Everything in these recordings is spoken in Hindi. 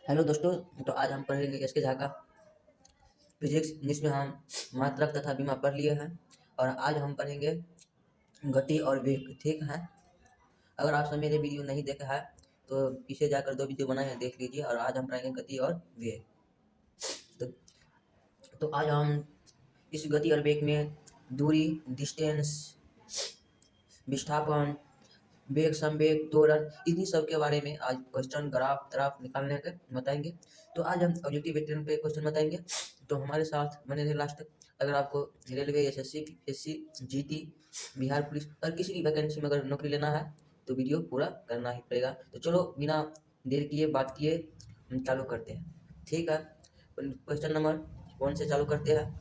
हेलो दोस्तों। तो आज हम पढ़ेंगे एस के झा का फिजिक्स, जिसमें हम मात्रक तथा बीमा पढ़ लिए हैं। और आज हम पढ़ेंगे गति और वेग। ठीक है। अगर आपने मेरे वीडियो नहीं देखा है तो पीछे जाकर 2 वीडियो बनाए हैं, देख लीजिए। और आज हम पढ़ेंगे गति और वेग। तो, तो आज हम इस गति और वेग में दूरी, डिस्टेंस, विस्थापन, वेग, संवेग, त्वरण, इन्हीं सब के बारे में आज क्वेश्चन, ग्राफ निकालने के बताएंगे। तो आज हम ऑब्जेक्टिव वेक्टर पे क्वेश्चन बताएंगे। तो हमारे साथ बने रहे लास्ट तक। अगर आपको railway, SSC, PSC, GT, Bihar police और किसी भी वैकेंसी में अगर नौकरी लेना है तो वीडियो पूरा करना ही पड़ेगा। तो चलो बिना देर किए बात किए हम चालू करते हैं। ठीक है। क्वेश्चन नंबर 1 से चालू करते हैं।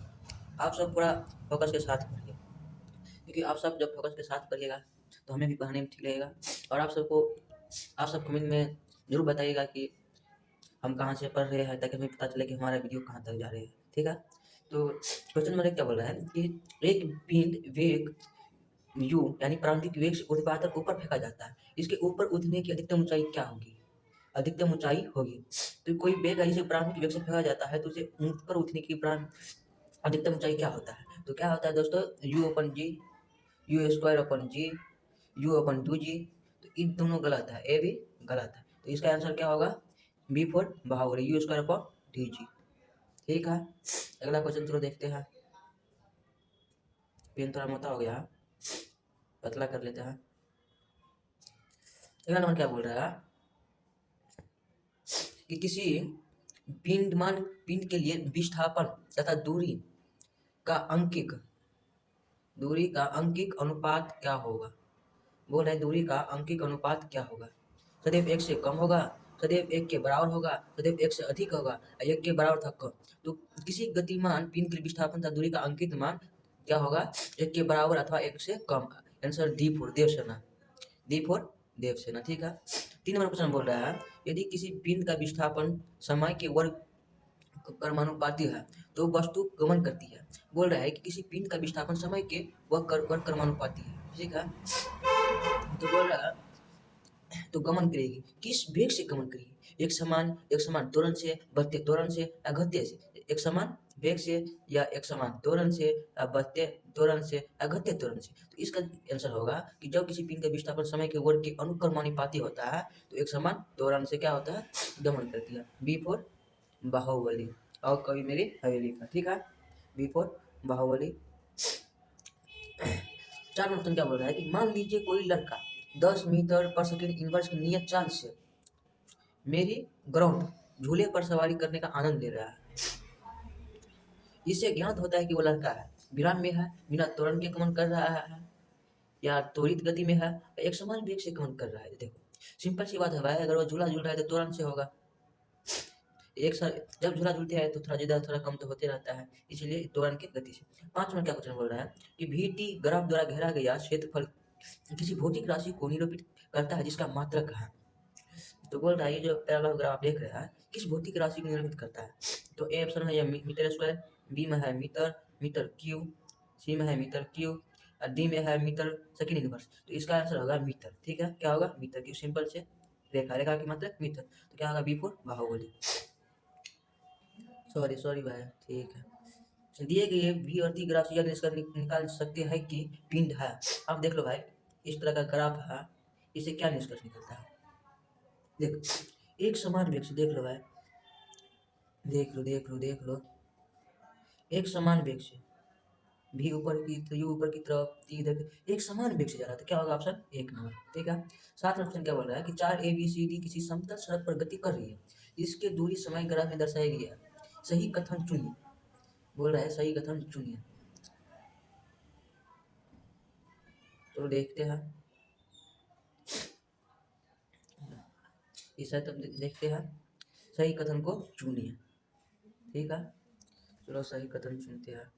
आप सब पूरा फोकस के साथ पढ़िए, क्योंकि आप सब जब फोकस के साथ पढ़िएगा तो हमें भी पढ़ने में ठीक लगेगा। और आप सब कमेंट में जरूर बताइएगा कि हम कहाँ से पढ़ रहे हैं, ताकि हमें पता चले कि हमारा वीडियो कहाँ तक जा रहे हैं। ठीक है। तो क्वेश्चन नंबर 1 क्या बोल रहा है कि एक पिंड वेग u यानी प्रारंभिक वेग से ऊर्ध्वाधर ऊपर फेंका जाता है। इसके ऊपर उठने की अधिकतम ऊंचाई क्या होगी? अधिकतम ऊंचाई होगी। तो कोई वेग है जिसे प्रारंभिक वेग से फेंका जाता है, तो उसे ऊपर उठने की अधिकतम ऊंचाई क्या होता है? तो क्या होता है दोस्तों? u/g, u² g, u/2g। तो इन दोनों गलत है, ए भी गलत है। तो इसका आंसर क्या होगा? b4 Baahubali, u²/dg। ठीक है। अगला क्वेश्चन चलो देखते हैं। पेन थोड़ा मोटा हो गया है, पतला कर लेते हैं। अगला नंबर क्या बोल रहा है कि किसी पिंड के लिए विस्थापन तथा दूरी का अंकिक अनुपात क्या होगा? बोल रहे दूरी का अंकिक अनुपात क्या होगा? सदैव 1 से कम होगा, सदैव 1 के बराबर होगा, सदैव 1 से अधिक होगा, 1 के बराबर तक कम। तो किसी गतिमान पिंड के विस्थापन तथा दूरी का अंकित मान क्या होगा? 1 के बराबर अथवा 1 से कम। Answer D for Devsena. ठीक है। 3 नंबर क्वेश्चन बोल रहा है यदि किसी पिंड का विस्थापन समय के वर्ग क्रमानुपाती है तो वस्तु गमन करती है। बोल रहा है कि किसी पिंड का विस्थापन समय के वर्ग क्रमानुपाती है। ठीक है। तो बोल रहा है तो गमन करेगी, किस वेग से गमन करेगी? एक समान त्वरण से, बढ़ते त्वरण से या घटते से? एक समान वेग से या एक समान त्वरण से या बढ़ते त्वरण से या घटते त्वरण से? तो इसका आंसर होगा कि जब किसी पिंड का विस्थापन समय के वर्ग के अनुक्रमानुपाती होता है तो एक समान त्वरण से क्या होता है? गमन करती है। B4 बाहुबली। और कभी मेरी हवेली का। ठीक है। B4 बाहुबली। 4 नंबर क्या बोल रहा है कि मान लीजिए कोई लड़का 10 मीटर पर सेकंड इनवर्स की नियत चाल से मेरी ग्राउंड झूले पर सवारी करने का आनंद ले रहा है। इससे ज्ञात होता है कि वो लड़का है, विराम में है, बिना त्वरण के गमन कर रहा है या त्वरित गति में है, एक समान वेग से गमन कर रहा है। देखो सिंपल सी बात है भाई, अगर वो झूला झूल रहा है तो त्वरण से होगा। एक साथ जब झूला झूलते हैं तो थोड़ा ज़्यादा थोड़ा कम तो होते रहता है, इसलिए त्वरण की गति से। 5 नंबर क्या क्वेश्चन बोल रहा है कि VT ग्राफ द्वारा घेरा गया क्षेत्रफल किसी भौतिक राशि को निरूपित करता है जिसका मात्रक है। तो बोल रहा है ये जो पैरेललोग्राफ आप देख रहे हैं किस भौतिक राशि को निरूपित करता है? तो ए ऑप्शन है ये मीटर स्क्वायर, बी में है मीटर क्यूब, सी में है मीटर क्यूब और डी में है मीटर सेकंड इनवर्स। तो इसका आंसर होगा मीटर। ठीक है। क्या होगा? Metre cube. सिंपल से रेखा की मात्रक मीटर। तो क्या होगा? B4 बाहुबली। सॉरी भाई। ठीक है। दिए गए V और T ग्राफ से यह निकाल सकते हैं कि पिंड है। अब देख लो भाई, इस तरह का ग्राफ है, इससे क्या निष्कर्ष निकलता है? देख एक समान वेग से, देख लो भाई, देख लो एक समान वेग से भी ऊपर की तो यू ऊपर की तरफ टी इधर एक समान वेग से जा रहा था। क्या होगा? Option 1 number. ठीक है। 7 ऑप्शन क्या बोल रहा है कि 4 ABCD किसी समतल सड़क पर गति कर रही है, इसके दूरी समय ग्राफ में दर्शाई गई है, सही कथन चुनिए। बोल रहा है सही कथन चुनिए। तो देखते हैं इस तो देखते हैं सही कथन को चुनिए। ठीक है। चलो सही कथन चुनते हैं।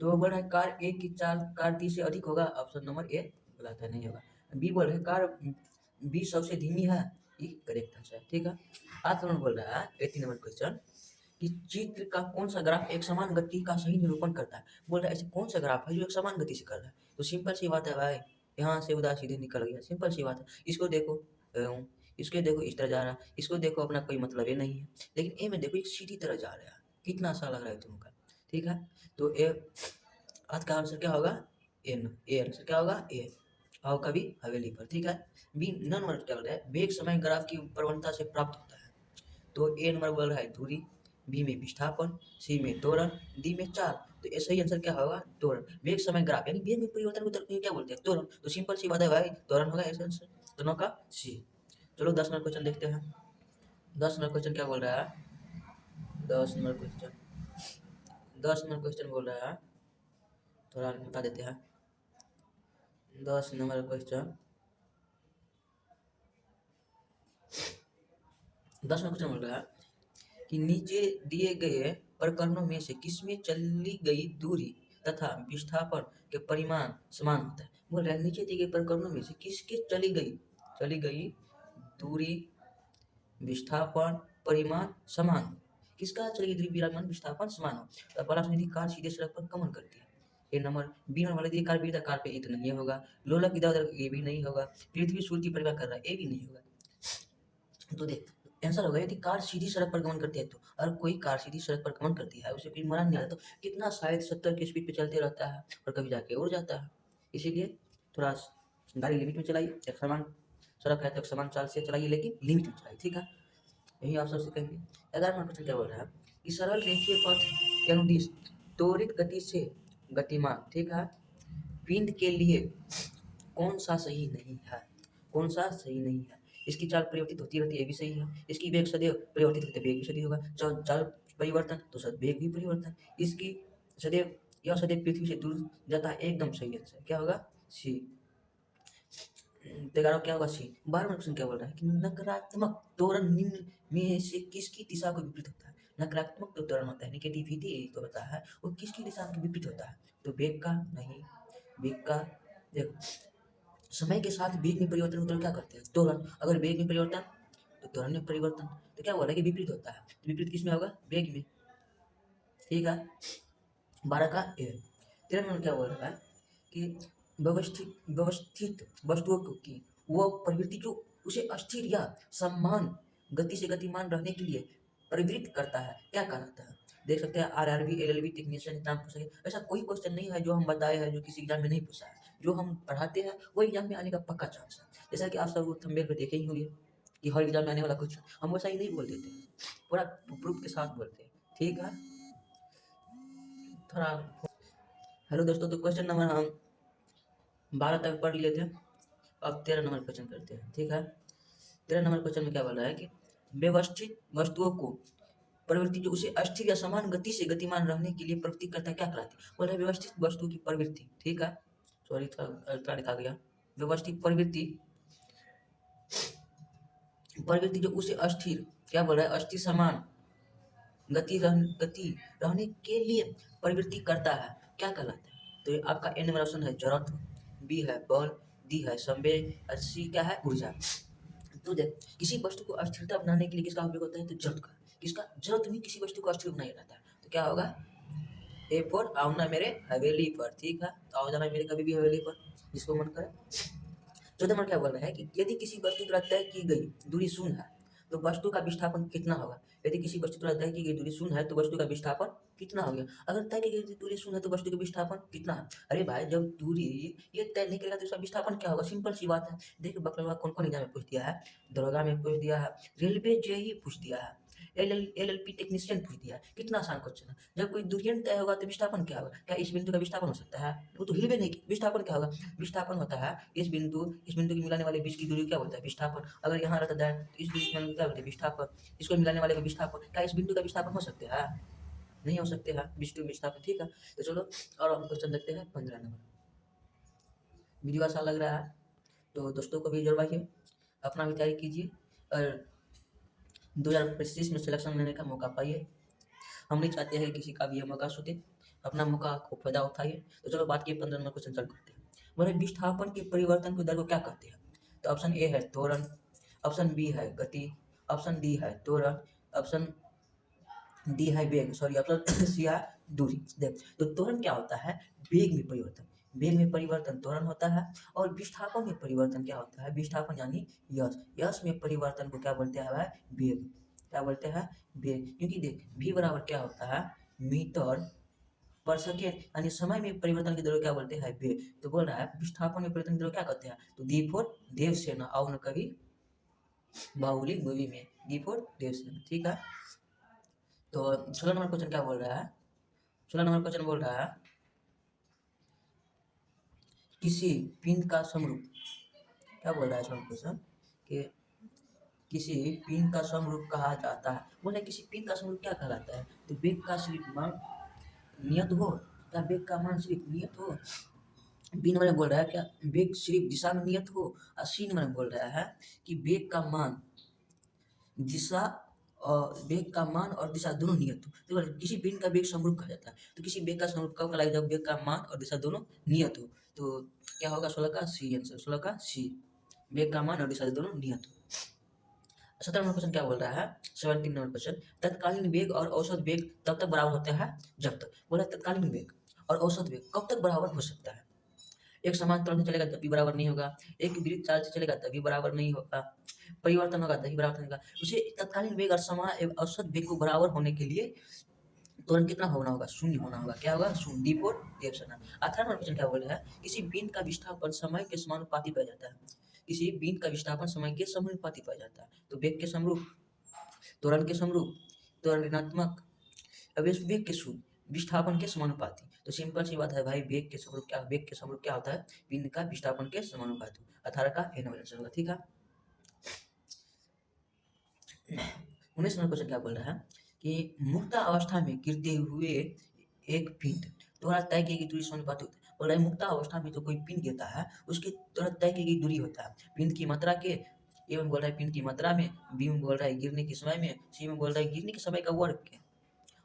तो बोल रहा है कार ए की चाल कार डी से अधिक होगा। ऑप्शन नंबर ए गलत है, नहीं होगा। बी बोल रहा है कार बी सबसे धीमी है, ये करेक्ट आंसर है। ठीक है। 8 नंबर बोल रहा है 18 नंबर क्वेश्चन कि चित्र का कौन सा ग्राफ एक समान गति का सही निरूपण करता है? बोल रहा है ऐसे कौन सा ग्राफ है जो एक समान गति से कर रहा है? तो सिंपल सी बात है भाई, यहाँ से उधर सीधे निकल गया। सिंपल सी बात है। इसको देखो, इसके देखो इस तरह जा रहा है, इसको देखो अपना कोई मतलब ही नहीं है, लेकिन ए में देखो एक सीधी तरह जा रहा है, कितना आसान लग रहा है तुमका। ठीक है, तो ए आज का आंसर क्या होगा, एन। ए आंसर क्या होगा, ए। आओ कभी हवेली पर। ठीक है, बी नन वर्ड क्या बोल रहा है, वेग समय ग्राफ की प्रवणता से प्राप्त होता है। तो ए नंबर बोल रहा है दूरी, बी में विस्थापन, सी में त्वरण, डी में चाल। तो ये सही आंसर क्या होगा, त्वरण। वेग समय ग्राफ यानी वेग में परिवर्तन को क्या बोलते हैं, त्वरण। तो सिंपल सी बात है भाई, त्वरण होगा ऐसा आंसर, दोनों का सी। चलो 10 नंबर क्वेश्चन देखते हैं। 10 नंबर क्वेश्चन क्या बोल रहा है, 10 नंबर क्वेश्चन, 10 नंबर क्वेश्चन बोल रहा है, थोड़ा बता देते हैं। 10 नंबर क्वेश्चन, 10 नंबर क्वेश्चन बोल रहा है कि नीचे दिए गए प्रकरणों में से किसमें चली गई दूरी तथा विस्थापन के परिमाण समान होता है। बोल रहा है नीचे दिए गए प्रकरणों में से किसके चली गई दूरी विस्थापन परिमाण समान हो। किसका चली गई दूरी परिमाण विस्थापन समान हो। तो पहला सुनिधि कार सीधे सड़क पर गमन करती है, ये नंबर। बी नंबर वाले कार भी कार पे इतना नहीं होगा, लोलक इधर उधर ये भी नहीं होगा, पृथ्वी सूर्य की परिक्रमा कर रहा है ये भी नहीं होगा। तो देख आंसर होगा यदि कार सीधी सड़क पर गमन करती है, तो अगर कोई कार सीधी सड़क पर गमन करती है उसे कोई मरण नहीं आता, तो कितना शायद 70 की स्पीड पे चलते रहता है और कभी जाके उड़ जाता है। इसीलिए थोड़ा गाड़ी लिमिट में चलाइए, एक समान सड़क है तो एक समान चाल से चलाइए, लेकिन लिमिट में चलाइए। ठीक है, यही आप सबसे कहेंगे। 11 नंबर क्वेश्चन क्या बोल रहा है कि सरल रेखीय पथ के अनुदिश त्वरित गति से गतिमान, ठीक है, पिंड के लिए कौन सा सही नहीं है, कौन सा सही नहीं है। इसकी चाल परिवर्तित होती रहती है, ये भी सही है। इसकी वेग सदैव परिवर्तित होती है, वेग भी सदैव होगा। चाल परिवर्तन तो सद वेग भी परिवर्तन। इसकी सदैव यह सदैव पृथ्वी से दूर जाता है, एकदम सही आंसर क्या होगा, सी। 11 क्या होगा, सी। 12वां क्वेश्चन क्या बोल रहा है कि नकारात्मक त्वरण निम्न में से किसकी दिशा को विपरीत होता है। नकारात्मक तो त्वरण होता है, नेगेटिविटी तो होता है, वो किसकी दिशा के विपरीत होता है। तो वेग का नहीं, वेग का देखो समय के साथ वेग में परिवर्तन को क्या करते हैं, त्वरण। अगर वेग में परिवर्तन तो त्वरण में परिवर्तन, तो क्या बोल रहा है कि विपरीत होता है, तो विपरीत किसमें होगा, वेग में। ठीक है, 12 का ए। 13 नंबर क्या बोल रहा है कि व्यवस्थित वस्तुओं की वह प्रवृत्ति जो उसे अस्थिर या समान गति से गतिमान रहने के लिए प्रवृत्त करता है, क्या कहलाता है। देख सकते हैं आरआरबी एलएलबी टेक्नीशियन एग्जाम पूछ सके, ऐसा कोई क्वेश्चन नहीं है जो हम बताए हैं जो किसी एग्जाम में नहीं पूछा है। जो हम पढ़ाते हैं वो एग्जाम में आने का पक्का चांस है। जैसा कि आप सब थंबनेल पे देखे ही होंगे कि हर एग्जाम में आने वाला क्वेश्चन हम वैसा ही नहीं बोल देते, पूरा प्रूफ के साथ बोलते हैं। ठीक है, थोड़ा हेलो दोस्तों, तो क्वेश्चन नंबर हम 12 तक पढ़ लिए थे, अब 13 नंबर क्वेश्चन करते हैं। ठीक है, 13 नंबर क्वेश्चन में क्या बोल रहा है कि व्यवस्थित वस्तुओं को प्रवृत्ति जो उसे अस्थिर या समान गति से गतिमान रहने के लिए प्रवृत्ति करता है, क्या कहलाती है। बोल रहा है व्यवस्थित वस्तु की प्रवृत्ति। ठीक है, सॉरी थोड़ा लिखा गया, व्यवस्थित प्रवृत्ति, प्रवृत्ति जो उसे अस्थिर, क्या बोल रहा है, अस्थिर समान गति रहने के लिए प्रवृत्ति करता है, क्या कहलाता है। तो आपका ए नंबर ऑप्शन है जड़त्व, बी है बल, डी है संवेग और सी क्या है, ऊर्जा। तो देख किसी वस्तु को अस्थिरता बनाने के लिए किसका उपयोग होता है, तो जड़ का। किसका, जड़ में किसी वस्तु को अस्थिर बनाया जाता है, तो क्या होगा, ए फॉर आओ ना मेरे हवेली पर। ठीक है, तो आओ जाना मेरे कभी भी हवेली पर, जिसको मन करे। 14 नंबर क्या बोल रहा है कि यदि किसी वस्तु द्वारा तय की गई दूरी शून्य है तो वस्तु का विस्थापन कितना होगा। यदि किसी वस्तु द्वारा तय की गई दूरी शून्य है तो वस्तु का विस्थापन कितना हो गया। अगर तय की गई दूरी शून्य है तो वस्तु का विस्थापन कितना है। अरे भाई जब दूरी ये तय नहीं करेगा तो उसका विस्थापन क्या होगा, सिंपल सी बात है। देखिए बकलवा कौन कौन एग्जाम में पूछ दिया है, दरोगा में पूछ दिया है, रेलवे जेई पूछ दिया है, एलएलपी टेक्नीशियन पूछ दिया है। कितना आसान क्वेश्चन है। जब कोई दूरी तय होगा तो विस्थापन क्या होगा, क्या इस बिंदु का विस्थापन हो सकता है, वो तो हिलवे नहीं की। विस्थापन क्या होगा, विस्थापन होता है इस बिंदु की मिलाने वाले बीच की दूरी क्या बोलता है, विस्थापन। अगर यहाँ रहता है तो इस बीच में क्या बोलते हैं, विस्थापन। इसको मिलाने वाले का विस्थापन, क्या इस बिंदु का विस्थापन हो सकते हैं, नहीं हो सकते हैं विस्थापन। ठीक है, तो चलो और हम क्वेश्चन देखते हैं 15 नंबर। वीडियो अच्छा लग रहा है तो दोस्तों को भी जुड़वाइए, अपना भी तैयारी कीजिए और 2025 में सिलेक्शन लेने का मौका पाइए। हम नहीं चाहते हैं किसी का भी ये मौका छूटे, अपना मौका को फायदा उठाइए। तो चलो बात की 15 नंबर क्वेश्चन चालू करते हैं। बोले विस्थापन के परिवर्तन की दर को क्या कहते हैं। तो ऑप्शन ए है त्वरण, ऑप्शन बी है गति, ऑप्शन डी है त्वरण, ऑप्शन डी है वेग, सॉरी ऑप्शन सी है दूरी। देख तो त्वरण क्या होता है, वेग में परिवर्तन। वेग में परिवर्तन त्वरण होता है, और विस्थापन में परिवर्तन क्या होता है, विस्थापन यानी यश, यश में परिवर्तन को क्या बोलते हैं भाई, वेग। क्या बोलते हैं, वेग। क्योंकि देख v बराबर क्या होता है, मीटर पर सेकेंड, यानी समय में परिवर्तन की दर क्या बोलते हैं, वेग। तो बोल रहा है विस्थापन में परिवर्तन की दर क्या कहते हैं, तो दी फोर देवसेना, आओ न कभी बाहुबली मूवी में, दी फोर देवसेना, ठीक है। तो 16 नंबर क्वेश्चन क्या बोल रहा है, 16 नंबर क्वेश्चन बोल रहा है किसी पिंड का समरूप, क्या बोल रहा है 16 क्वेश्चन, कि किसी पिंड का समरूप कहा जाता है। बोले किसी पिंड का समरूप क्या कहलाता है, तो वेग का सिर्फ मान नियत हो, क्या वेग का मान सिर्फ नियत हो। बी नंबर में बोल रहा है क्या वेग सिर्फ दिशा में नियत हो, और सी नंबर में बोल रहा है कि वेग का मान दिशा और वेग का मान और दिशा दोनों नियत हो। तो किसी पिंड का वेग समरूप कहा जाता है, तो किसी वेग का समरूप कब कहलाएगा, जब वेग का मान और दिशा दोनों नियत हो। तो क्या होगा 16 का सी आंसर, 16 का सी, वेग का मान और दिशा दोनों नियत हो। 17 नंबर क्वेश्चन क्या बोल रहा है, 17 नंबर क्वेश्चन, तत्कालीन वेग और औसत वेग तब तक बराबर होता है जब तक, बोला तत्कालीन वेग और औसत वेग कब तक बराबर हो सकता है, एक समान त्वरण से चलेगा तब भी बराबर नहीं होगा, एक विपरीत चाल से चलेगा तभी बराबर नहीं होगा, परिवर्तन होगा तभी बराबर नहीं होगा। उसे तत्कालीन वेग और समान एवं औसत वेग को बराबर होने के लिए त्वरण कितना होना होगा, शून्य होना होगा। क्या होगा, शून्य, D for Devasena. 18 number question क्या बोल रहा है, किसी बिंद का विस्थापन समय के समानुपाती पाया जाता है, किसी बिंद का विस्थापन समय के समानुपाती पाया जाता है, तो वेग के समरूप, त्वरण के समरूप, त्वरण ऋणात्मक, अब इस वेग के शून्य, विस्थापन के समानुपाती। तो सिंपल सी बात है भाई, वेग के समरूप क्या, वेग के समरूप क्या होता है, पिंड का विस्थापन के समानुपाती। 18 का ए नंबर आंसर होगा, ठीक है। 19 नंबर क्वेश्चन क्या बोल रहा है कि मुक्त अवस्था में गिरते हुए एक पिंड द्वारा तय की गई दूरी समानुपाती होता है। बोल रहा है मुक्त अवस्था में जो कोई पिंड गिरता है उसकी द्वारा तय की गई दूरी होता है, पिंड की मात्रा के, ए में बोल रहा है पिंड की मात्रा में, बी में बोल रहा है गिरने के समय में, सी में बोल रहा है गिरने के समय का वर्ग के,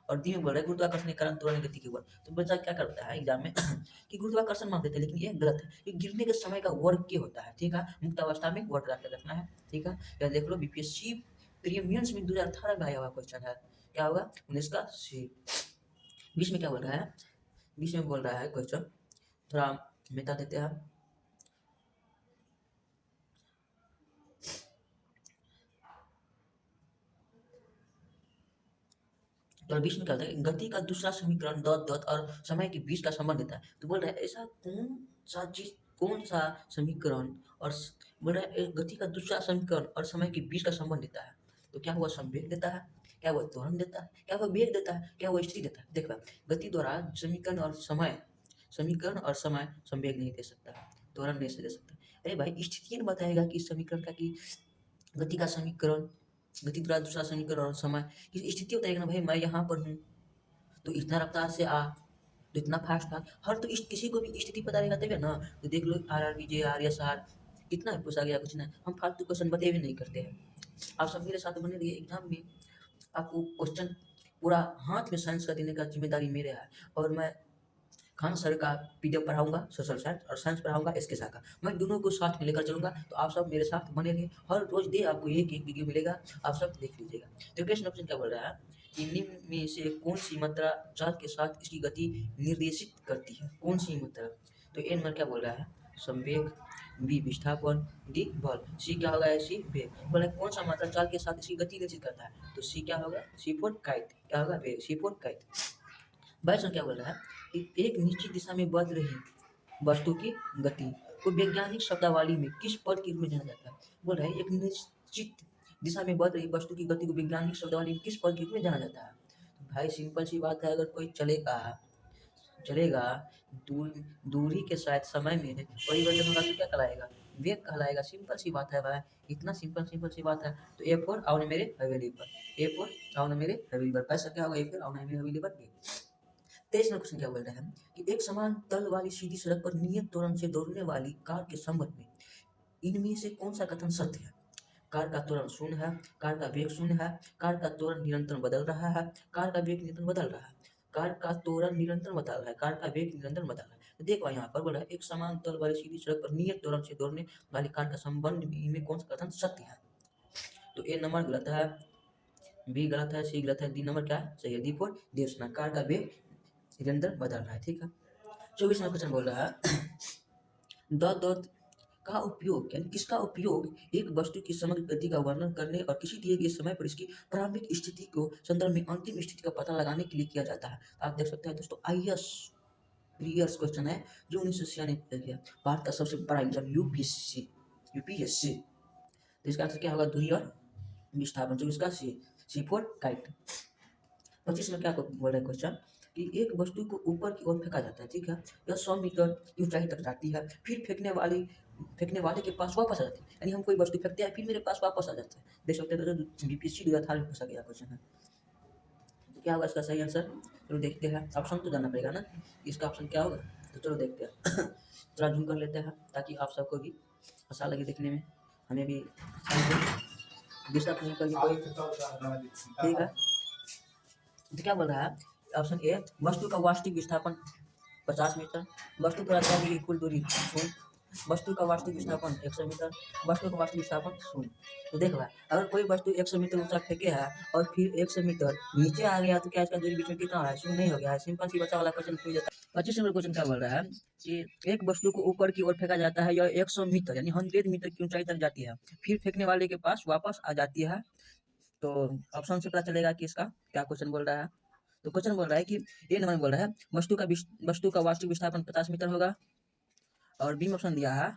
और डी में बोल रहा है गुरुत्वाकर्षण के कारण त्वरण गति के वर्ग। तो बच्चा क्या करता है एग्जाम में कि गुरुत्वाकर्षण मान देते हैं, लेकिन ये गलत है, ये गिरने के समय का वर्ग के होता है, ठीक है। मुक्त अवस्था में वर्ग रखना है, ठीक है। या देख लो बीपीएससी प्रीलिम्स में 2018 में आया हुआ क्वेश्चन है, क्या होगा 19 का सी। 20 में क्या बोल रहा है, 20 में बोल रहा है क्वेश्चन, थोड़ा बता देते हैं। तो 20 में क्या होता है, गति का दूसरा समीकरण डॉट डॉट और समय के बीच का संबंध देता है। तो बोल रहा है ऐसा कौन सा समीकरण और बोल रहा है गति का दूसरा समीकरण और समय के बीच का संबंध देता है। तो क्या हुआ, संवेग देता है, क्या वो त्वरण देता है, क्या वो वेग देता है, क्या वो स्थिति देता है। देखो गति द्वारा समीकरण और समय संवेग नहीं दे सकता, त्वरण नहीं दे सकता। अरे भाई स्थिति बताएगा कि समीकरण का, कि गति का समीकरण, गति द्वारा दूसरा समीकरण और समय की स्थिति बताएगा ना भाई, मैं यहाँ पर हूँ तो इतना रफ्तार से आ, तो इतना फास्ट भाग, हर तो किसी को भी स्थिति पता रहेगा तभी ना। तो देख लो RRBJ RSR कितना पूछा गया, कुछ ना, हम फालतू क्वेश्चन बते भी नहीं करते हैं। आप सब मेरे साथ बने रहिए एग्जाम में, आपको क्वेश्चन पूरा हाथ में साइंस का देने का जिम्मेदारी मेरे है, और मैं खान सर का PDF पढ़ाऊंगा सोशल साइंस, और साइंस पढ़ाऊंगा SK शाह का, मैं दोनों को साथ में लेकर चलूंगा। तो आप सब मेरे साथ बने रहिए, हर रोज डे आपको एक एक वीडियो मिलेगा, आप सब देख लीजिएगा। तो क्वेश्चन ऑप्शन क्या बोल रहा है कि निम्न में से कौन सी मात्रा चाल के साथ इसकी गति निर्देशित करती है, कौन सी मात्रा। तो ए नंबर क्या बोल रहा है, संवेग, बी विस्थापन, डी बल, सी क्या होगा, सी वेग। बोला कौन सा मात्रा चाल के साथ इसकी गति निर्देशित करता है, तो सी क्या होगा, सी फॉर काइट, क्या होगा वेग, सी फॉर काइट। बाईस क्या बोल रहा है कि एक निश्चित दिशा में बढ़ रही वस्तु की गति को वैज्ञानिक शब्दावली में किस पद के रूप में जाना जाता है। बोल रहा है एक निश्चित दिशा में बढ़ रही वस्तु की गति को वैज्ञानिक शब्दावली में किस पद के रूप में जाना जाता है। तो भाई सिंपल सी बात है, अगर कोई चलेगा चलेगा दूरी के साथ समय में परिवर्तन होगा तो क्या कहलाएगा, वेग कहलाएगा। सिंपल सी बात है भाई, इतना सिंपल सी बात है। तो A4 आओ ना मेरे हवेली पर, A4 आओ ना मेरे हवेली पर, पैसा क्या होगा A4 आओ ना मेरे हवेली पर। 23 नंबर क्वेश्चन क्या बोल रहा है कि एक समान तल वाली सीधी सड़क पर नियत त्वरण से दौड़ने वाली कार के संबंध में इनमें से कौन सा कथन सत्य है। कार का त्वरण शून्य है, कार का वेग शून्य है, कार का त्वरण निरंतर बदल रहा है, कार का वेग निरंतर बदल रहा है, कार का त्वरण निरंतर बदल रहा है, कार का वेग निरंतर बदल रहा है। तो देखो यहाँ पर बोला है एक समान तल वाली सीधी सड़क पर नियत त्वरण से दौड़ने वाली कार का संबंध में इनमें कौन सा कथन सत्य है। तो ए नंबर गलत है, बी गलत है, सी गलत है, डी नंबर क्या है सही है, डी फोर देवसना, कार का वेग निरंतर बदल रहा है, ठीक है। 24वां क्वेश्चन बोल रहा है द का उपयोग यानी किसका उपयोग एक वस्तु की समग्र गति का वर्णन करने और किसी दिए गए समय पर इसकी प्रारंभिक स्थिति को संदर्भ में अंतिम स्थिति का पता लगाने के लिए किया जाता है। आप देख सकते हैं दोस्तों आईएएस प्रीवियस क्वेश्चन है जो 1996 में किया गया, भारत का सबसे बड़ा एग्जाम यूपीएससी। तो इसका आंसर क्या होगा, दूरी और विस्थापन। जो इसका सी फॉर काइट। 25 में क्या बोल रहे हैं क्वेश्चन कि एक वस्तु को ऊपर की ओर फेंका जाता है, ठीक है, यह 100 मीटर ऊंचाई तक जाती है, फिर फेंकने वाले के पास वापस आ जाती है। यानी हम कोई वस्तु फेंकते हैं फिर मेरे पास वापस आ जाता है। देख सकते हैं तो बीपीएससी 2018 में पूछा गया क्वेश्चन है। तो क्या होगा इसका सही आंसर, चलो देखते हैं। ऑप्शन तो जानना पड़ेगा ना, इसका ऑप्शन क्या होगा, तो चलो देखते हैं। थोड़ा जूम कर लेते हैं ताकि आप सबको भी अच्छा लगे देखने में, हमें भी डिस्टर्ब नहीं करेगी कोई, ठीक है। तो क्या बोल रहा है ऑप्शन ए, वस्तु का वास्तविक विस्थापन 50 मीटर, वस्तु पर आधार की कुल दूरी 0, वस्तु का वास्तविक विस्थापन 100 मीटर, वस्तु का वास्तविक विस्थापन 0। तो देख भाई, अगर कोई वस्तु 100 मीटर ऊंचा फेंके है और फिर 100 मीटर नीचे आ गया तो क्या इसका दूरी बीच में कितना है, 0 नहीं हो गया है। सिंपल सी बच्चा वाला क्वेश्चन पूछ देता है। 25 नंबर क्वेश्चन क्या बोल रहा है कि एक वस्तु को ऊपर की ओर फेंका जाता है, यह 100 मीटर यानी 100 मीटर की ऊंचाई तक जाती है, फिर फेंकने वाले के पास वापस आ जाती है। तो ऑप्शन से पता चलेगा कि इसका क्या क्वेश्चन बोल रहा है। तो क्वेश्चन बोल रहा है कि ए नंबर बोल रहा है वस्तु का वास्तविक विस्थापन 50 मीटर होगा, और बी में ऑप्शन दिया है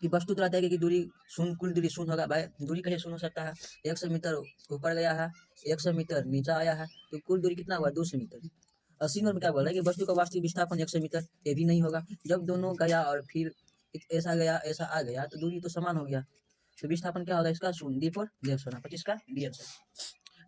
कि वस्तु द्वारा तय की दूरी शून्य, कुल दूरी शून्य होगा। भाई दूरी कैसे शून्य हो सकता है, 100 मीटर ऊपर गया है, 100 मीटर नीचे आया है, तो कुल दूरी कितना हुआ, 200 मीटर। 80 नंबर में क्या बोल रहा है कि वस्तु का वास्तविक विस्थापन 100 मीटर, ये भी नहीं होगा। जब दोनों गया और फिर ऐसा गया ऐसा आ गया तो दूरी तो समान हो गया, तो विस्थापन क्या होगा इसका, शून्य। डी फॉर देश होना, 25 का डी आंसर।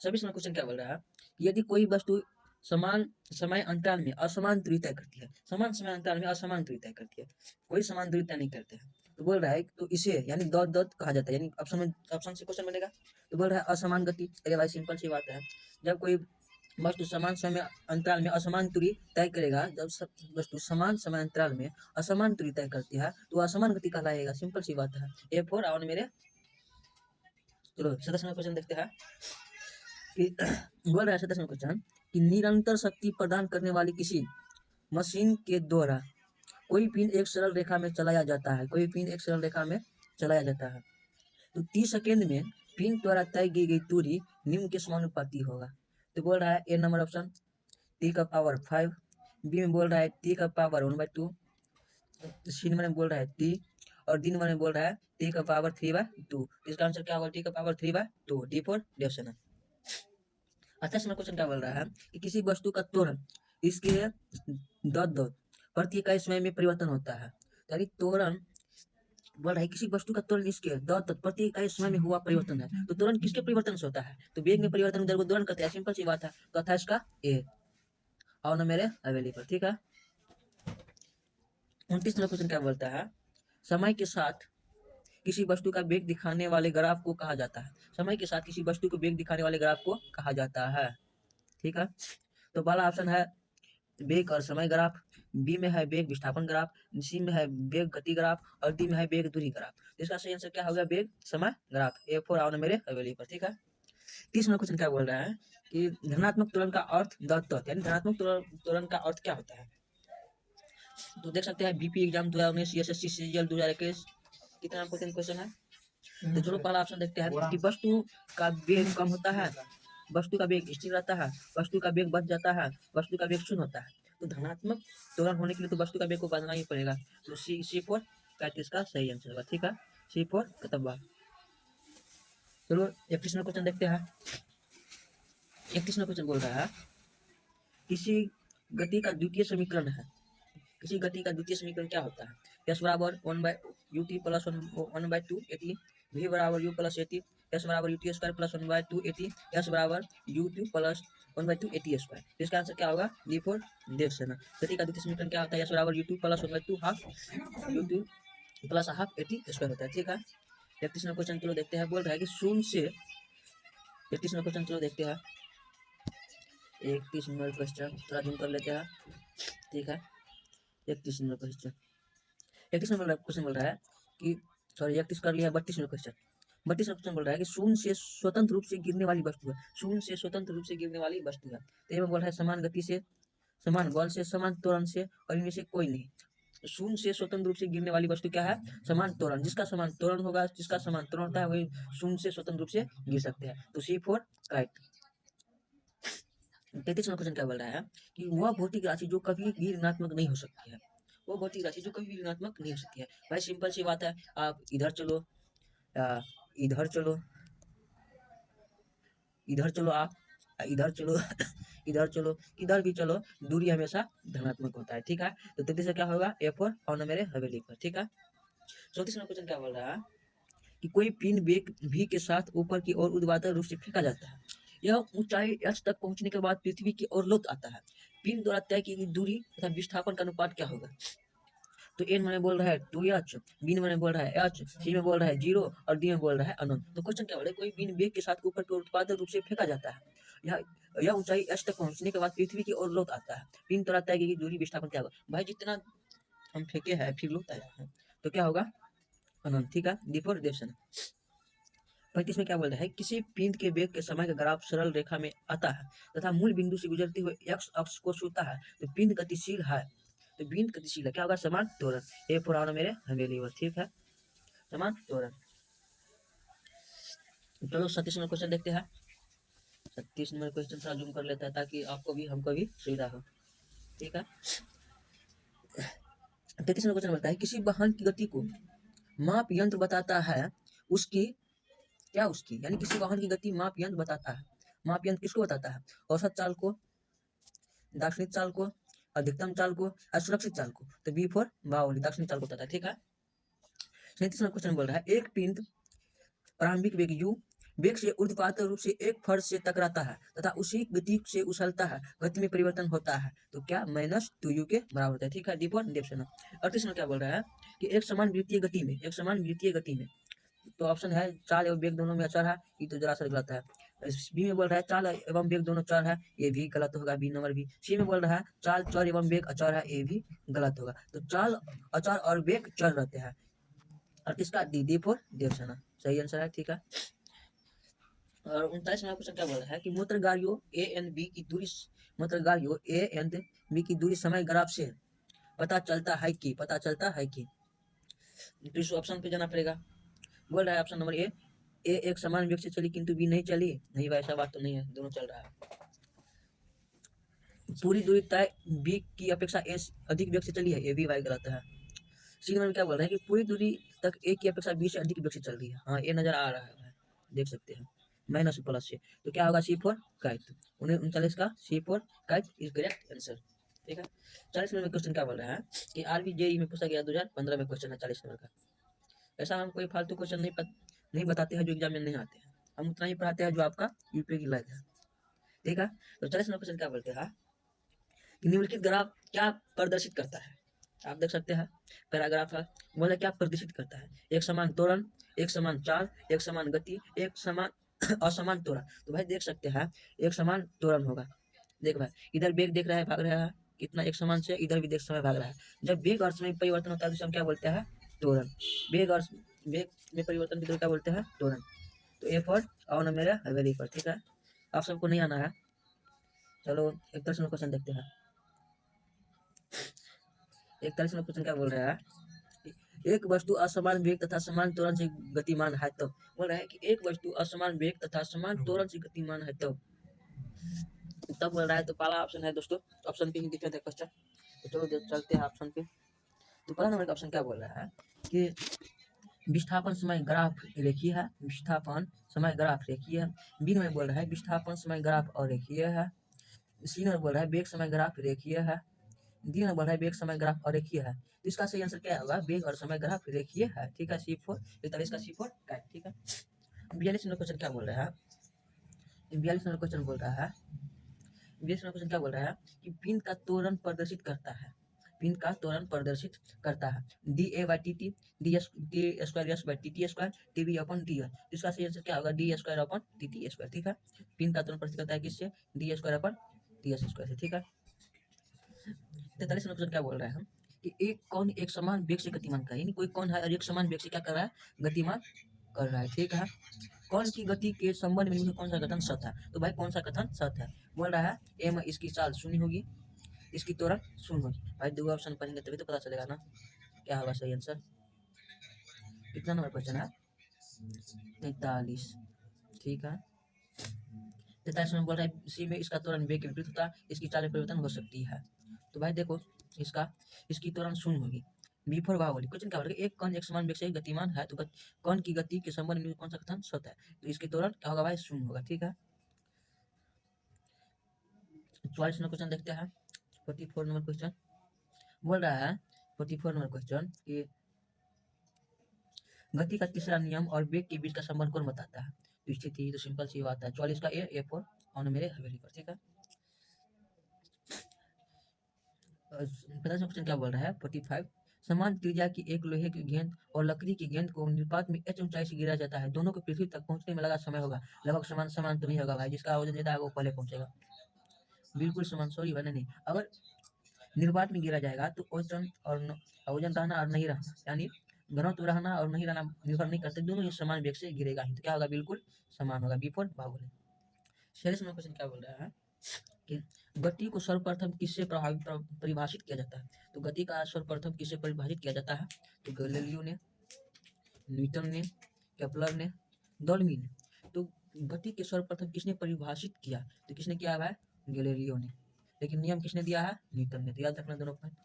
26 में क्वेश्चन क्या बोल रहा है, यदि कोई वस्तु समान समय अंतराल में असमान दूरी तय करती है, समान समय अंतराल में असमान दूरी तय करती है, कोई समान दूरी तय नहीं करते हैं, तो बोल रहा है तो इसे यानी डॉट डॉट कहा जाता है, यानी ऑप्शन से क्वेश्चन बनेगा। तो बोल रहा है असमान गति। अरे भाई सिंपल सी बात है, जब कोई वस्तु समान समय अंतराल में असमान दूरी तय करेगा, जब वस्तु समान समय अंतराल में असमान दूरी तय करती है तो असमान गति कहलाएगा। सिंपल सी बात है। ए फोर आवन मेरे। चलो 27वां क्वेश्चन देखते हैं कि बोल रहा है 27वां क्वेश्चन कि निरंतर शक्ति प्रदान करने वाली किसी मशीन के द्वारा कोई पिन एक सरल रेखा में चलाया जाता है, कोई पिन एक सरल रेखा में चलाया जाता है, तो 30 सेकेंड में पिन द्वारा तय की गई दूरी निम्न के समानुपाती होगा। तो बोल रहा है ए नंबर ऑप्शन टी का पावर 5, बी में बोल रहा है टी का पावर 1/2, सी नंबर में बोल रहा है टी, और डी नंबर में बोल रहा है टी का पावर 3/2। इसका आंसर क्या होगा, टी का power 3/2, D for definition. 28 number question क्या बोल रहा है कि किसी वस्तु का त्वरण इसके दौर प्रति इकाई समय में परिवर्तन होता है, यानी त्वरण बोल रहा है किसी वस्तु का त्वरण इसके दौर प्रति इकाई समय में हुआ परिवर्तन है, तो त्वरण किसके परिवर्तन से होता है, तो वेग में परिवर्तन दर को त्वरण कहते हैं। सिंपल सी बात है। तो 28 का ए और ना मेरे अवेलेबल, ठीक है। 29 नंबर क्वेश्चन क्या बोलता है, समय के साथ किसी वस्तु का वेग दिखाने वाले ग्राफ को कहा जाता है, समय के साथ किसी वस्तु को वेग दिखाने वाले ग्राफ को कहा जाता है, ठीक है। तो पहला ऑप्शन है वेग और समय ग्राफ, बी में है वेग विस्थापन ग्राफ, सी में है वेग गति ग्राफ, और डी में है वेग दूरी ग्राफ। तो इसका सही आंसर क्या होगा, वेग समय ग्राफ। ए फोर आओ ना मेरे अवेलेबल, ठीक है। 30 नंबर क्वेश्चन क्या बोल रहा है कि धनात्मक त्वरण का अर्थ दत्त, यानी धनात्मक त्वरण का अर्थ क्या होता है। तो देख सकते हैं बीपी एग्जाम 2019, एसएससी सीजीएल 2021, कितना क्वेश्चन है। तो चलो पहला ऑप्शन देखते हैं कि वस्तु का वेग कम होता है, वस्तु का वेग स्थिर रहता है, वस्तु का वेग बढ़ जाता है, वस्तु का वेग शून्य होता है। तो धनात्मक त्वरण होने के लिए तो वस्तु का वेग को बढ़ाना ही पड़ेगा। तो सी फोर का सही आंसर होगा, ठीक है। सी फोर कतबा। चलो 31 में क्वेश्चन देखते हैं। 31 में क्वेश्चन बोल रहा है किसी गति का द्वितीय समीकरण है, किसी गति का द्वितीय समीकरण क्या होता है, एस बराबर 1/ut प्लस 1/2 एटी, वी बराबर u प्लस एटी, एस बराबर ut square plus 1/2 eighty, S बराबर u2 प्लस 1/2 एटी स्क्वायर। तो इसका आंसर क्या होगा, डी फॉर देख सेना। गति का द्वितीय समीकरण क्या होता है, एस बराबर u2 plus 1/2 half u2 plus half eighty square होता है, ठीक है। 31वां क्वेश्चन चलो देखते हैं। बोल रहा है कि शून्य से 31वां क्वेश्चन चलो देखते हैं। 31 नंबर क्वेश्चन थोड़ा जूम कर लेते हैं, ठीक है। 31 नंबर क्वेश्चन 31 नंबर क्वेश्चन बोल रहा है कि सॉरी 31 कर लिया। 32 नंबर क्वेश्चन 32 क्वेश्चन बोल रहा है कि शून्य से स्वतंत्र रूप से गिरने वाली वस्तु है, शून्य से स्वतंत्र रूप से गिरने वाली वस्तु है। तो ये बोल रहा है समान गति से समान बल से, समान त्वरण से, और इनमें से कोई नहीं। शून्य से स्वतंत्र रूप से गिरने वाली वस्तु क्या है? समान त्वरण। जिसका समान त्वरण होगा, जिसका समान त्वरण होता है, वही शून्य से स्वतंत्र रूप से गिर सकते हैं। तो C4 करेक्ट। 33वां क्वेश्चन क्या बोल रहा है कि वह भौतिक राशि जो कभी भी ऋणात्मक नहीं हो सकती है। वो भौतिक राशि जो कभी भी ऋणात्मक नहीं हो सकती है। भाई सिंपल सी बात है, आप इधर चलो, इधर चलो, इधर चलो, आप इधर चलो इधर चलो, इधर भी चलो, दूरी हमेशा धनात्मक होता है। ठीक है, तो 33 से क्या होगा? A4 और मेरे हवेली पर। ठीक है, 34वां क्वेश्चन क्या बोल रहा है कि कोई पिंड वेग v के साथ ऊपर की ओर ऊर्ध्वाधर रूप से फेंका जाता है। यह ऊंचाई h तक पहुंचने के बाद पृथ्वी की ओर लौट आता है। पिंड द्वारा तय की गई दूरी तथा विस्थापन का अनुपात क्या होगा? तो n में बोल रहा है 2h, b में बोल रहा है h, c में बोल रहा है 0 और d में बोल रहा है अनंत। तो क्वेश्चन क्या बोल रहा है? कोई पिंड वेग के साथ ऊपर की ओर ऊर्ध्वाधर रूप से फेंका जाता है। यह ऊंचाई h तक पहुंचने के बाद पृथ्वी की ओर लौट आता है। पिंड द्वारा तय की गई दूरी विस्थापन क्या होगा? भाई जितना हम फेंके हैं फिर लौट आया है, तो क्या होगा? अनंत। ठीक है, डी फॉर देवसन। 35 में क्या बोल रहा है? किसी पिंड के वेग के समय का ग्राफ सरल रेखा में आता है तथा मूल बिंदु से गुजरते हुए x अक्ष को छूता है, तो पिंड गतिशील है। तो पिंड गतिशील है, क्या होगा? समान त्वरण। ए पुराना मेरे हवेली वर। ठीक है, समान त्वरण। चलो 37 नंबर क्वेश्चन देखते हैं। 37 नंबर क्वेश्चन थोड़ा जूम कर लेता है ताकि आपको भी हमको भी सुविधा हो। ठीक है, 33 नंबर क्वेश्चन बोलता है किसी वाहन की गति को माप यंत्र बताता है, उसकी क्या? उसकी यानी किसी वाहन की गति माप यंत्र बताता है। माप यंत्र किसको बताता है? औसत चाल को, दाक्षिणात्य चाल को, अधिकतम चाल को, असुरक्षित चाल को। तो बी फॉर बाहुली, दाक्षिणात्य चाल को बताता है। ठीक है, 37वां क्वेश्चन बोल रहा है एक पिंड प्रारंभिक वेग u वेग से ऊर्ध्वाधर रूप से एक फर्श से टकराता है तथा उसी गति से उछलता है, गति में परिवर्तन होता है, तो क्या? -2u के बराबर होता है। ठीक है, डी फॉर देवसेना। 38 में क्या बोल रहा है कि एक समान वृत्तीय गति में, एक समान वृत्तीय गति में, तो ऑप्शन है चाल एवं वेग दोनों में अचर है, ये तो जरा सा गलत है। बी में बोल रहा है चाल एवं वेग दोनों चर है, ये भी गलत होगा, बी नंबर भी। सी में बोल रहा है चाल चर एवं वेग अचर है, ये भी गलत होगा। तो चाल अचर और वेग चर रहते हैं, और किसका? डी फॉर देवसेना सही आंसर है। ठीक है, और 39वां क्वेश्चन क्या बोल रहा है कि मूत्रगारियों ए एंड बी की दूरी, मूत्रगारियों ए एंड बी की दूरी समय ग्राफ से पता चलता है कि, पता चलता है कि, तो इस ऑप्शन पे जाना पड़ेगा। बोल रहा है ऑप्शन नंबर ए एक समान वेग से चली किंतु बी नहीं चली। नहीं भाई, ऐसा बात तो नहीं है, दोनों चल रहा है। पूरी दूरी तय बी की अपेक्षा ए अधिक वेग से चली है, ये भी भाई गलत है। सी नंबर में क्या बोल रहा है कि पूरी दूरी तक ए की अपेक्षा बी से अधिक वेग से चल रही है। हाँ, ये नजर आ रहा है, देख सकते हैं, माइनस प्लस से। तो क्या होगा? C4 kite. 39 का C4 kite is correct answer. ठीक है, 40 नंबर में क्वेश्चन क्या बोल रहा है कि RBJE में पूछा गया 2015 में क्वेश्चन है 40 नंबर का। ऐसा हम कोई फालतू क्वेश्चन नहीं बताते हैं जो एग्जाम में नहीं आते हैं, हम उतना ही पढ़ाते हैं जो आपका यूपी की लायक है। ठीक है, तो 40 नंबर क्वेश्चन क्या बोलते हैं कि निम्नलिखित ग्राफ क्या प्रदर्शित करता है? आप देख सकते हैं पैराग्राफ है, बोले क्या प्रदर्शित करता है? एक समान त्वरण, एक समान चाल, एक समान गति, एक समान असमान त्वरण। तो भाई देख सकते हैं एक समान त्वरण होगा। देख भाई, इधर वेग देख रहा है, भाग रहा है कितना एक समान से, इधर भी देख समय भाग रहा है। जब वेग और समय परिवर्तन होता है तो हम क्या बोलते हैं? त्वरण। वेग और वेग में परिवर्तन की क्या बोलते हैं? त्वरण। तो ए फॉर और ना मेरा वेरी पर। ठीक है, आप सबको नहीं आना है। चलो 41 क्वेश्चन देखते हैं। 41 क्वेश्चन क्या बोल रहा है? एक वस्तु असमान वेग तथा समान त्वरण से गतिमान है तो, बोल रहा है कि एक वस्तु असमान वेग तथा समान त्वरण से गतिमान है तो, तब बोल रहा है। तो पहला ऑप्शन है दोस्तों, ऑप्शन पे ही दिक्कत है क्वेश्चन। तो चलो चलते हैं ऑप्शन पे। तो पहला नंबर का ऑप्शन क्या बोल रहा है कि विस्थापन समय ग्राफ रेखीय है, विस्थापन समय ग्राफ रेखीय है। बी नंबर बोल रहा है विस्थापन समय ग्राफ अरेखीय है। सी नंबर बोल रहा है वेग समय ग्राफ रेखीय है। डी नंबर बोल रहा है वेग समय ग्राफ अरेखीय है। तो इसका सही आंसर क्या होगा? वेग और समय ग्राफ रेखीय है। ठीक है, C4 43 का C4 का। ठीक है, 42 नंबर क्वेश्चन क्या बोल रहा है? 42 नंबर क्वेश्चन बोल रहा है, 42 नंबर क्वेश्चन क्या बोल रहा है कि पिंड का त्वरण प्रदर्शित करता है, पिंड का त्वरण प्रदर्शित करता है DA/dt डी स्क्वायर S/टी t square t v upon t. इसका सही आंसर क्या होगा? D square upon t square. ठीक है, पिंड का त्वरण प्रदर्शित करता है किससे? D square upon t square से। ठीक है, 43 नंबर क्वेश्चन क्या बोल रहा है हम कि एक कौन एक समान वेग से गतिमान का, यानी कोई कौन है और एक समान वेग से क्या कर रहा है? गतिमान कर रहा है। ठीक है, कौन की गति के संबंध में कौन सा कथन सत्य है? तो भाई कौन सा कथन सत्य है? बोल रहा है m इसकी चाल शून्य होगी, इसकी त्वरण शून्य होगी। भाई दो ऑप्शन पढ़ेंगे तभी तो पता चलेगा ना क्या होगा सही आंसर। कितना नंबर क्वेश्चन है? 43। ठीक है, 43 में बोल रहा है सी में इसका त्वरण वेग के विपरीत होता है, इसकी चाल में परिवर्तन हो सकती है। तो भाई देखो इसकी त्वरण शून्य होगी। B for Baahubali. क्वेश्चन क्या बोलेगा, एक कण एक समान वेग से गतिमान है तो कण की गति के संबंध में कौन सा कथन सत्य है? तो इसकी त्वरण क्या होगा भाई? शून्य होगा। ठीक है, 44 नंबर क्वेश्चन देखते हैं। 44 नंबर क्वेश्चन बोल रहा है, 44 नंबर क्वेश्चन कि गति का तीसरा नियम और वेग के बीच का संबंध कौन बताता है? तो स्थिति तो सिंपल सी बात है, 44 का ए फॉर और मेरे हवेली पर। ठीक है, 50 क्वेश्चन क्या बोल रहा है, 45 समान त्रिज्या की एक लोहे की गेंद और लकड़ी की गेंद को निपात में h ऊंचाई से गिरा जाता है, दोनों को पृथ्वी तक पहुंचने में लगा समय होगा लगभग समान। समान तो नहीं होगा भाई, जिसका वजन ज्यादा है वो पहले पहुंचेगा। बिल्कुल समान, सॉरी बने नहीं। अगर निर्वात में गिरा जाएगा तो वजन रहना और नहीं रहना, यानी घनत्व रहना और नहीं रहना निर्भर नहीं करते, दोनों ही समान वेग से गिरेगा ही, तो क्या होगा? बिल्कुल समान होगा। B for Baahubali. 46 number question क्या बोल रहा है कि गति को सर्वप्रथम किससे परिभाषित किया जाता है? तो गति का सर्वप्रथम किससे परिभाषित किया जाता है? तो गैलीलियो ने, न्यूटन ने, केपलर ने, डॉल्मी ने। तो गति के सर्वप्रथम किसने परिभाषित किया? तो किसने किया है? गैलीलियो ने। लेकिन नियम किसने दिया है? न्यूटन ने। तो याद रखना दोनों पॉइंट।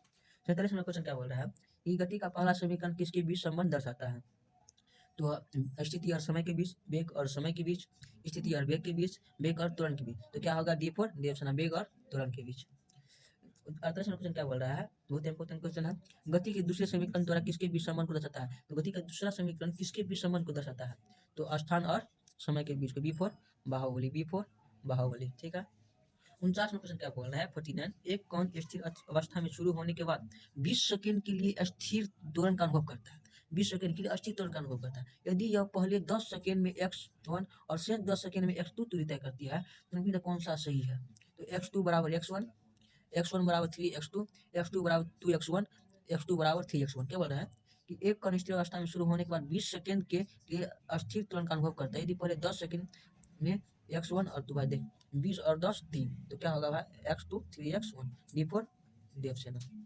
47 नंबर क्वेश्चन क्या बोल रहा है कि गति का पहला समीकरण किसके बीच संबंध दर्शाता है? तो स्थिति और समय के बीच, वेग और समय के बीच, स्थिति और वेग के बीच, वेग और त्वरण के बीच। तो क्या होगा? डी फॉर डी ऑप्शन है, वेग और त्वरण के बीच। 48 क्वेश्चन क्या बोल रहा है, बहुत इंपोर्टेंट क्वेश्चन है, गति के दूसरे समीकरण द्वारा किसके बीच संबंध को दर्शाता है? तो गति का दूसरा समीकरण किसके बीच संबंध को दर्शाता है? तो स्थान और समय के बीच को। B for Baahubali, B for Baahubali. ठीक है, 49 क्वेश्चन क्या बोल रहा है, 49 एक कण स्थिर अवस्था में शुरू होने के बाद 20 सेकंड के लिए स्थिर त्वरण का अनुभव करता है। 20 सेकंड के लिए स्थिर त्वरण का अनुभव करता है। यदि यह पहले 10 सेकंड में x1 और शेष 10 सेकंड में x2 दूरी तय करती है तो इनमें कौन सा सही है? तो x2 बराबर x1, x1 बराबर 3x2, x2 बराबर 2x1, x2 बराबर 3x1। क्या बोल रहा है कि एक कण स्थिर अवस्था में शुरू होने के बाद 20 सेकंड के लिए स्थिर त्वरण का अनुभव करता है। यदि पहले 10 सेकंड में x1 और 2 भाई देख 20 और 10 3, तो क्या होगा भाई? x2 3x1, D for D option है।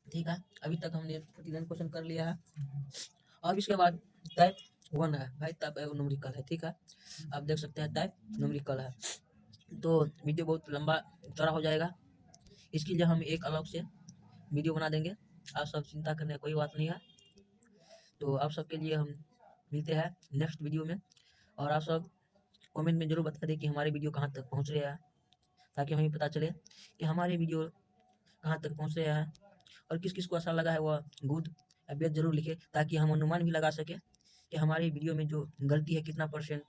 ठीक है, अभी तक हमने 49 क्वेश्चन कर लिया है। अब इसके बाद टाइप 1 है भाई, टाइप न्यूमेरिकल है। ठीक है, आप देख सकते हैं टाइप न्यूमेरिकल है, तो वीडियो बहुत लंबा चौड़ा हो जाएगा, इसके लिए हम एक अलग से वीडियो बना देंगे। आप सब चिंता करने की कोई बात नहीं है। तो आप सबके लिए हम मिलते हैं नेक्स्ट वीडियो में, और आप सब कमेंट में जरूर बता दें कि हमारे वीडियो कहाँ तक पहुँच रहे हैं, ताकि हमें पता चले कि हमारे वीडियो कहाँ तक पहुँच रहे हैं, और किस किस को अच्छा लगा है वह गुड या बैड जरूर लिखे, ताकि हम अनुमान भी लगा सकें कि हमारी वीडियो में जो गलती है कितना परसेंट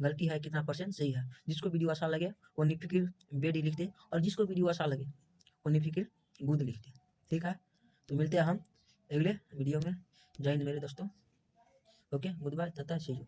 गलती है, कितना परसेंट सही है। जिसको वीडियो अच्छा लगे वो निफिकिर बेड ही लिख दे, और जिसको वीडियो अच्छा लगे वो निफिकिर गुड लिख दे। ठीक है, तो मिलते हैं हम अगले वीडियो में। जय हिंद मेरे दोस्तों। ओके, गुड बाय, तथा सी यू।